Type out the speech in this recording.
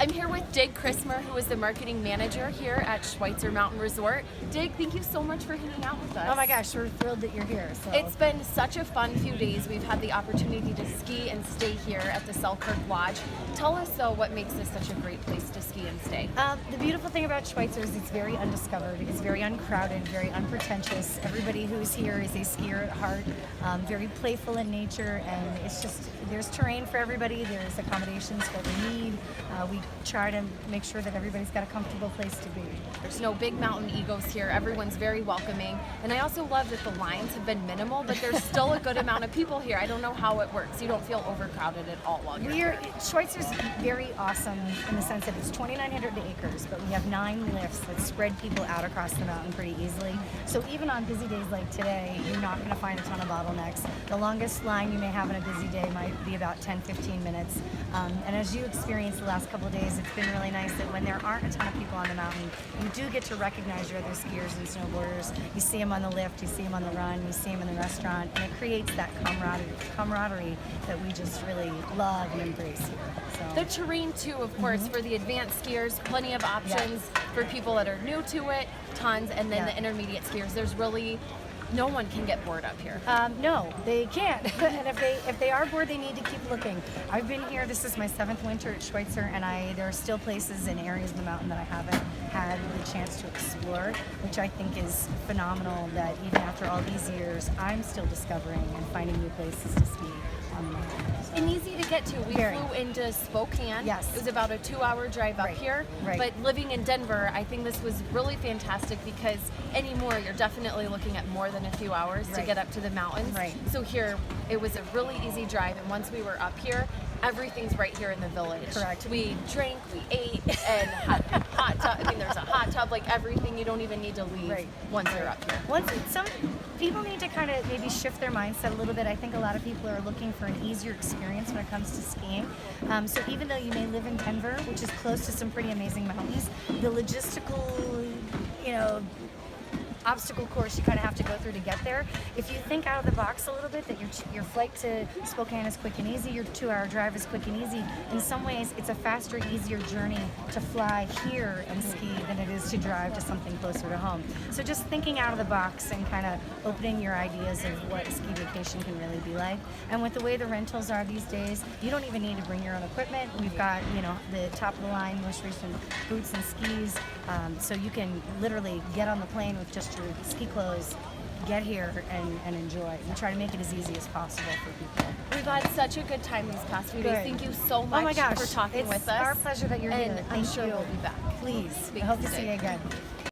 I'm here with Dig Chrismer, who is the marketing manager here at Schweitzer Mountain Resort. Dig, thank you so much for hanging out with us. Oh my gosh, we're thrilled that you're here. So. It's been such a fun few days. We've had the opportunity to ski and stay here at the Selkirk Lodge. Tell us, though, what makes this such a great place to ski and stay? The beautiful thing about Schweitzer is it's very undiscovered, it's very uncrowded, very unpretentious. Everybody who's here is a skier at heart, very playful in nature, and it's just, there's terrain for everybody, there's accommodations for every need. We try to make sure that everybody's got a comfortable place to be. There's no big mountain egos here. Everyone's very welcoming. And I also love that the lines have been minimal, but there's still a good amount of people here. I don't know how it works. You don't feel overcrowded at all while you're here. Schweitzer's very awesome in the sense that it's 2,900 acres, but we have 9 lifts that spread people out across the mountain pretty easily. So even on busy days like today, you're not going to find a ton of bottlenecks. The longest line you may have on a busy day might be about 10-15 minutes. And as you experienced the last couple of days, it's been really nice that when there aren't a ton of people on the mountain, you do get to recognize your other skiers and snowboarders. You see them on the lift, you see them on the run, you see them in the restaurant, and it creates that camaraderie that we just really love and embrace here. So. The terrain too, of course, for the advanced skiers, plenty of options for people that are new to it, tons, and then the intermediate skiers. There's really no one can get bored up here. No, they can't. And if they are bored, they need to keep looking. I've been here. This is my 7th winter at Schweitzer, and there are still places and areas of the mountain that I haven't had the chance to explore, which I think is phenomenal. That even after all these years, I'm still discovering and finding new places to ski on the mountain. And easy to get to. We flew into Spokane. Yes. It was about a 2-hour drive up here. Right. But living in Denver, I think this was really fantastic because anymore you're definitely looking at more than a few hours to get up to the mountains. Right. So here it was a really easy drive, and once we were up here, everything's right here in the village. Correct. We drank, we ate, and hot tub. I mean, there's a hot tub, like everything. You don't even need to leave once you're up here. Some people need to kind of maybe shift their mindset a little bit. I think a lot of people are looking for an easier experience when it comes to skiing. So even though you may live in Denver, which is close to some pretty amazing mountains, the logistical, obstacle course you kind of have to go through to get there. If you think out of the box a little bit, that your flight to Spokane is quick and easy, your 2-hour drive is quick and easy, in some ways it's a faster, easier journey to fly here and ski than it is to drive to something closer to home. So just thinking out of the box and kind of opening your ideas of what a ski vacation can really be like. And with the way the rentals are these days, you don't even need to bring your own equipment. We've got, the top of the line, most recent boots and skis, so you can literally get on the plane with just your ski clothes, get here and enjoy. We try to make it as easy as possible for people. We've had such a good time these past few days. Thank you so much for talking with us. It's our pleasure that you're here. And I'm sure we'll be back. Please. I hope to see you again.